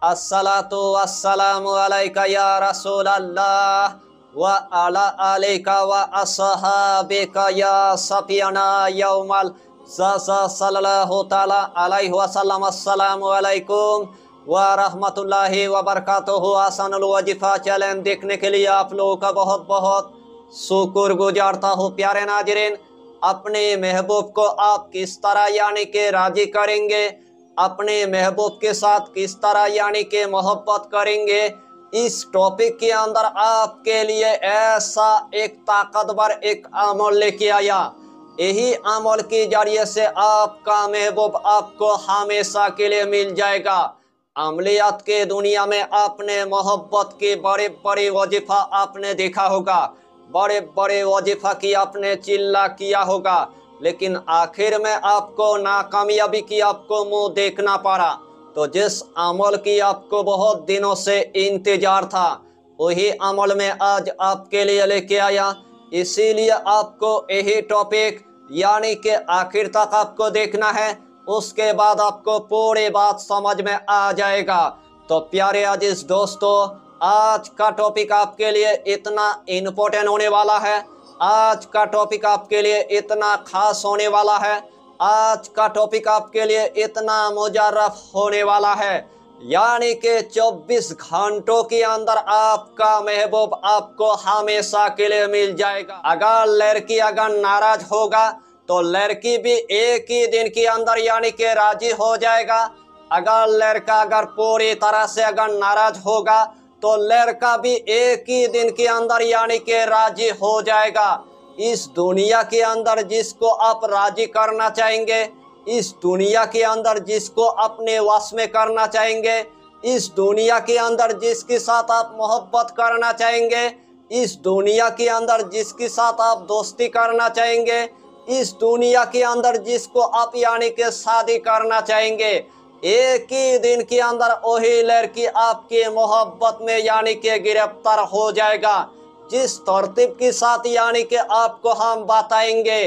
अस्सलातु वस्सलामु अलैका या रसूल अल्लाह व अला आलिका व अस्हाबिका या सफियाना यौमल सल्लल्लाहु ताला अलैहि वसल्लम। अस्सलामु अलैकुम व रहमतुल्लाहि व बरकातुहू। आसानुल वजीफा चैलेंज देखने के लिए आप लोगों का बहुत बहुत शुक्रगुजारता हूँ। प्यारे नाज़रीन, अपने महबूब को आप किस तरह यानी के राजी करेंगे, अपने महबूब के साथ किस तरह यानी के मोहब्बत करेंगे, इस टॉपिक के अंदर आपके लिए ऐसा एक ताकतवर एक अमल लेके आया। यही अमल के जरिए से आपका महबूब आपको हमेशा के लिए मिल जाएगा। अमलियात के दुनिया में आपने मोहब्बत के बड़े बड़े वजीफा आपने देखा होगा, बड़े बड़े वजीफा की आपने चिल्ला किया होगा, लेकिन आखिर में आपको नाकामयाबी की आपको मुंह देखना पड़ा। तो जिस अमल की आपको बहुत दिनों से इंतजार था, वही अमल में आज आपके लिए लेके आया। इसीलिए आपको यही टॉपिक यानी कि आखिर तक आपको देखना है, उसके बाद आपको पूरी बात समझ में आ जाएगा। तो प्यारे अजीज दोस्तों, आज का टॉपिक आपके लिए इतना इम्पोर्टेंट होने वाला है, आज का टॉपिक आपके लिए इतना खास होने वाला है, आज का टॉपिक आपके लिए इतना मुजर्रफ होने वाला है, यानी कि 24 घंटों के अंदर आपका महबूब आपको हमेशा के लिए मिल जाएगा। अगर लड़की अगर नाराज होगा तो लड़की भी एक ही दिन के अंदर यानी कि राजी हो जाएगा। अगर लड़का अगर पूरी तरह से अगर नाराज होगा तो लड़का भी एक ही दिन के अंदर यानी कि राजी हो जाएगा। इस दुनिया के अंदर जिसको आप राजी करना चाहेंगे, इस दुनिया के अंदर जिसको अपने वश में करना चाहेंगे, इस दुनिया के अंदर जिसके साथ आप मोहब्बत करना चाहेंगे, इस दुनिया के अंदर जिसके साथ आप दोस्ती करना चाहेंगे, इस दुनिया के अंदर जिसको आप यानी कि शादी करना चाहेंगे, एक ही दिन के अंदर वही लड़की आपकी मोहब्बत में यानी कि गिरफ्तार हो जाएगा। जिस तरतीब के साथ यानी कि आपको हम बताएंगे,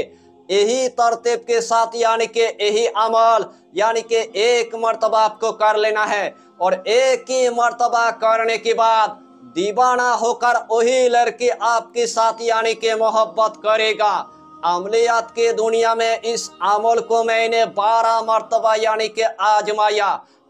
यही तरतीब के साथ यानी कि यही अमल यानी कि एक मर्तबा आपको कर लेना है, और एक ही मर्तबा करने के बाद दीवाना होकर वही लड़की आपके साथ यानी कि मोहब्बत करेगा। अमलियात के दुनिया में इस अमल को मैंने 12 मर्तबा यानी कि आजमाया।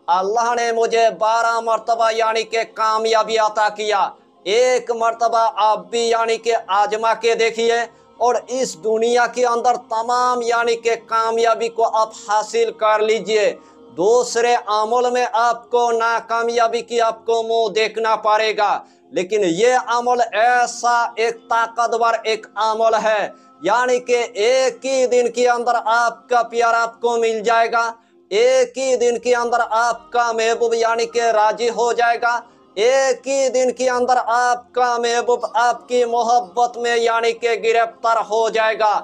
अल्लाह ने मुझे 12 मर्तबा यानी कि कामयाबी अता किया। एक मर्तबा आप भी यानी कि आजमा के देखिए, और इस दुनिया के अंदर तमाम यानी कि कामयाबी को आप हासिल कर लीजिए। दूसरे अमल में आपको नाकामयाबी की आपको मुंह देखना पड़ेगा, लेकिन ये अमल ऐसा एक ताकतवर एक अमल है, यानी कि एक ही दिन के अंदर आपका प्यार आपको मिल जाएगा, एक ही दिन के अंदर आपका महबूब यानी कि राजी हो जाएगा, एक ही दिन के अंदर आपका महबूब आपकी मोहब्बत में यानी कि गिरफ्तार हो जाएगा।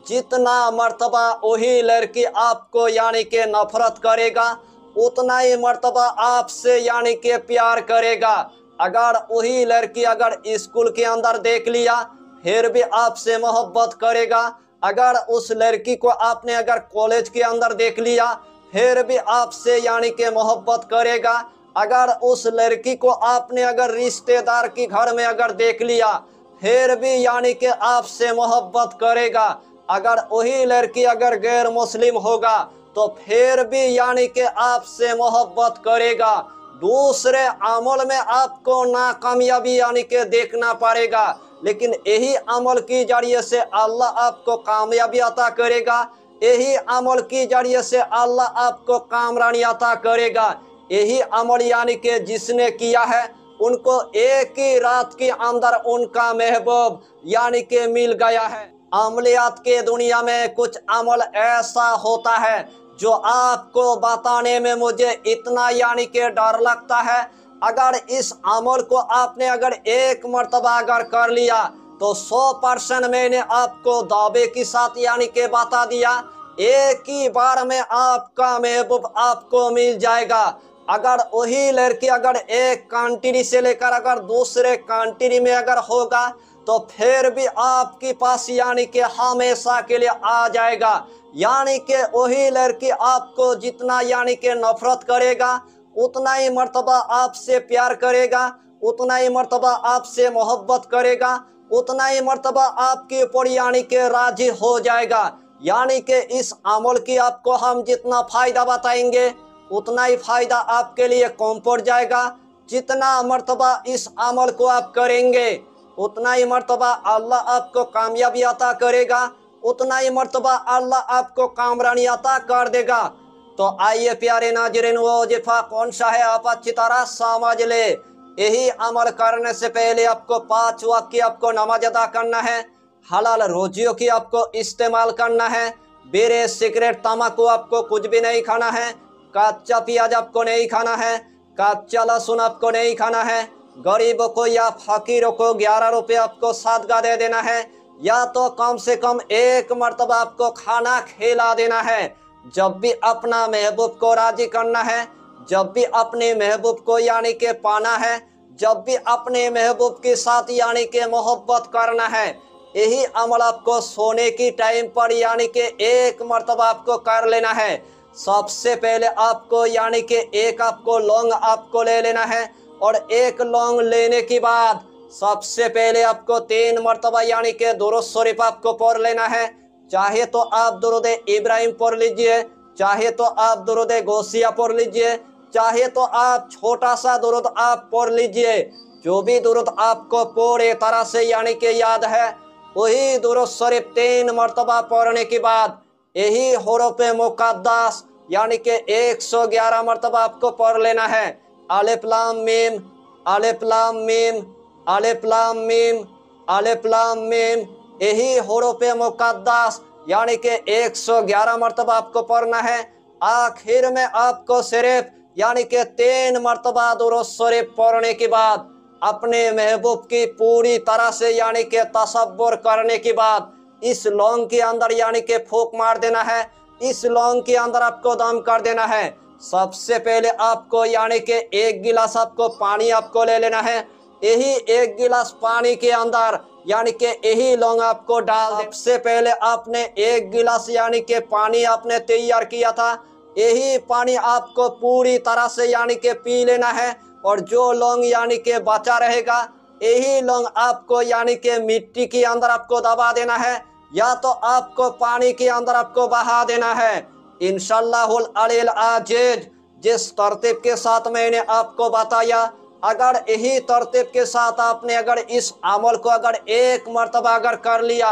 जितना मर्तबा वही लड़की आपको यानी कि नफरत करेगा, उतना ही मर्तबा आपसे यानी कि प्यार करेगा। अगर वही लड़की अगर स्कूल के अंदर देख लिया फिर भी आपसे मोहब्बत करेगा, अगर उस लड़की को आपने अगर कॉलेज के अंदर देख लिया फिर भी आपसे यानी कि मोहब्बत करेगा, अगर उस लड़की को आपने अगर रिश्तेदार के घर में अगर देख लिया फिर भी यानी कि आपसे मोहब्बत करेगा, अगर वही लड़की अगर गैर मुस्लिम होगा तो फिर भी यानी कि आपसे मोहब्बत करेगा। दूसरे अमल में आपको नाकामयाबी यानी कि देखना पड़ेगा, लेकिन यही अमल के जरिए से अल्लाह आपको कामयाबी अता करेगा, यही अमल के जरिए से अल्लाह आपको कामरानी अता करेगा। यही अमल यानी कि जिसने किया है उनको एक ही रात के अंदर उनका महबूब यानी कि मिल गया है। अमलियात के दुनिया में कुछ अमल ऐसा होता है जो आपको बताने में मुझे इतना यानी कि डर लगता है। अगर इस अमल को आपने अगर एक मर्तबा अगर कर लिया तो 100% मैंने आपको दावे के साथ यानी कि बता दिया, एक ही बार में आपका महबूब आपको मिल जाएगा। अगर वही लड़की अगर एक कंट्री से लेकर अगर दूसरे कंट्री में अगर होगा तो फिर भी आपके पास यानी कि हमेशा के लिए आ जाएगा। यानी कि वही लड़की आपको जितना यानी कि नफरत करेगा, उतना ही मर्तबा आपसे प्यार करेगा, उतना ही मर्तबा आपसे मोहब्बत करेगा, उतना ही मर्तबा आपके ऊपर यानी के राजी हो जाएगा। यानी कि इस अमल की आपको हम जितना फायदा बताएंगे उतना ही फायदा आपके लिए कम पड़ जाएगा। जितना मर्तबा इस अमल को आप करेंगे उतना ही मर्तबा अल्लाह आपको कामयाबी अता करेगा, उतना ही मर्तबा अल्लाह आपको कामरानी अता कर देगा। तो आइए प्यारे नाज़रीन, वो वजीफा कौन सा है आप अच्छी तरह समझ ले। यही अमल करने से पहले आपको 5 वक्त की आपको नमाज अदा करना है, हलाल रोजियों की आपको इस्तेमाल करना है, बीड़ी सिगरेट तम्बाकू आपको कुछ भी नहीं खाना है, कच्चा प्याज आपको नहीं खाना है, कच्चा लहसुन आपको नहीं खाना है, गरीबों को या फकीरों को 11 रुपये आपको सदका दे देना है, या तो कम से कम एक मर्तबा आपको खाना खिला देना है। जब भी अपना महबूब को राजी करना है, जब भी अपने महबूब को यानी के पाना है, जब भी अपने महबूब के साथ यानी के मोहब्बत करना है, यही अमल आपको सोने की टाइम पर यानी के एक मर्तबा आपको कर लेना है। सबसे पहले आपको यानी कि एक आपको लौंग आपको ले लेना है, और एक लौंग लेने के बाद सबसे पहले आपको 3 मर्तबा यानी कि दुरूद शरीफ आपको पढ़ लेना है। चाहे तो आप दुरूद इब्राहिम पढ़ लीजिए, चाहे तो आप दुरूद गौसिया पढ़ लीजिए, चाहे तो आप छोटा सा दुरूद आप पढ़ लीजिए। जो भी दुरूद आपको पूरे तरह से यानी कि याद है, वही दुरूद शरीफ 3 मर्तबा पढ़ने के बाद यही हुरूफ मुक़द्दस यानी कि 111 मर्तबा आपको पढ़ लेना है। अलिफ लाम मीम, अलिफ लाम मीम, अलिफ लाम मीम, अलिफ लाम मीम, यही हुरूफ मुक़द्दस यानी कि 111 मर्तबा आपको पढ़ना है। आखिर में आपको सिर्फ यानी कि 3 मर्तबा दुरूद शरीफ पढ़ने के बाद अपने महबूब की पूरी तरह से यानी कि तसव्वुर करने के बाद इस लौंग के अंदर यानी कि फूंक मार देना है, इस लौंग के अंदर आपको दम कर देना है। सबसे पहले आपको यानी कि 1 गिलास आपको पानी आपको ले लेना है। यही 1 गिलास पानी के अंदर यानी कि यही लौंग आपको डाल दे। सबसे पहले आपने 1 गिलास यानी कि पानी आपने तैयार किया था, यही पानी आपको पूरी तरह से यानी कि पी लेना है, और जो लौंग यानी कि बचा रहेगा यही लौंग आपको यानी कि मिट्टी के अंदर आपको दबा देना है, या तो आपको पानी के अंदर आपको बहा देना है। इंशाअल्लाहुल अलील अजीज जिस तरतीब के साथ मैंने आपको बताया, अगर यही तरतीब के साथ आपने अगर इस अमल को अगर एक मर्तबा अगर कर लिया,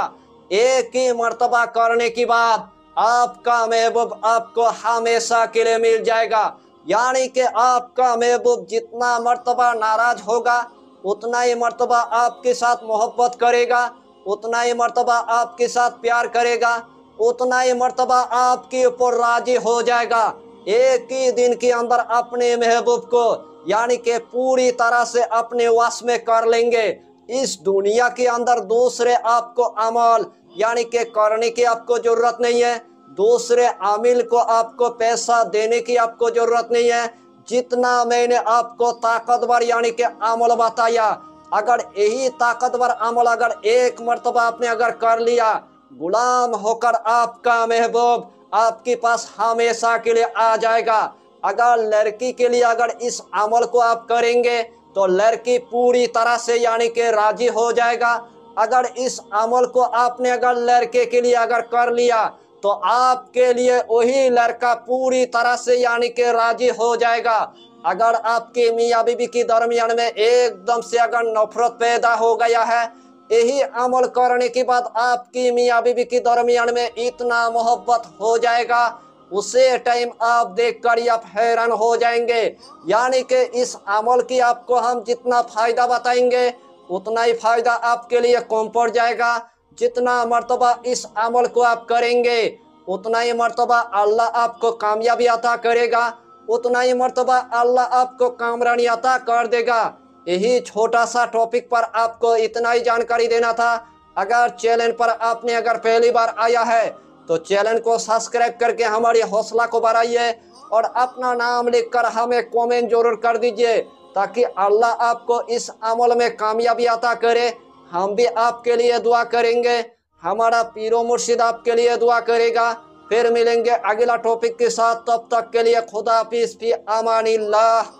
एक ही मर्तबा करने के बाद आपका महबूब आपको हमेशा के लिए मिल जाएगा। यानी कि आपका महबूब जितना मर्तबा नाराज होगा उतना ही मर्तबा आपके साथ मोहब्बत करेगा, उतना ही मर्तबा आपके साथ प्यार करेगा, उतना ही मर्तबा आपके ऊपर राजी हो जाएगा। एक ही दिन के अंदर अपने महबूब को यानी कि पूरी तरह से अपने वश में कर लेंगे। इस दुनिया के अंदर दूसरे आपको अमल यानी कि करने की आपको जरूरत नहीं है, दूसरे आमिल को आपको पैसा देने की आपको जरूरत नहीं है। जितना मैंने आपको ताकतवर यानी कि अमल बताया, अगर यही ताकतवर अमल अगर एक मर्तबा आपने अगर कर लिया, गुलाम होकर आपका महबूब आपके पास हमेशा के लिए आ जाएगा। अगर लड़की के लिए अगर इस अमल को आप करेंगे तो लड़की पूरी तरह से यानी कि राजी हो जाएगा। अगर इस अमल को आपने अगर लड़के के लिए अगर कर लिया तो आपके लिए वही लड़का पूरी तरह से यानी कि राजी हो जाएगा। अगर आपके मियाँ बीबी के दरमियान में एकदम से अगर नफरत पैदा हो गया है, यही अमल करने के बाद आपकी मियाँ बीबी के दरमियान में इतना मोहब्बत हो जाएगा, उसे टाइम आप देखकर आप हैरान हो जाएंगे। यानी कि इस अमल की आपको हम जितना फायदा बताएंगे उतना ही फायदा आपके लिए कम पड़ जाएगा। जितना मर्तबा इस अमल को आप करेंगे उतना ही मर्तबा अल्लाह आपको कामयाबी अता करेगा, उतना ही मर्तबा अल्लाह आपको कामरानी अता कर देगा। यही छोटा सा टॉपिक पर आपको इतना ही जानकारी देना था। अगर चैनल पर आपने अगर पहली बार आया है तो चैनल को सब्सक्राइब करके हमारी हौसला को बढ़ाइए, और अपना नाम लिखकर हमें कमेंट जरूर कर दीजिए, ताकि अल्लाह आपको इस अमल में कामयाबी अता करे। हम भी आपके लिए दुआ करेंगे, हमारा पीरो मुर्शिद आपके लिए दुआ करेगा। फिर मिलेंगे अगला टॉपिक के साथ, तब तक के लिए खुदा हाफिज, फी अमानिल्लाह।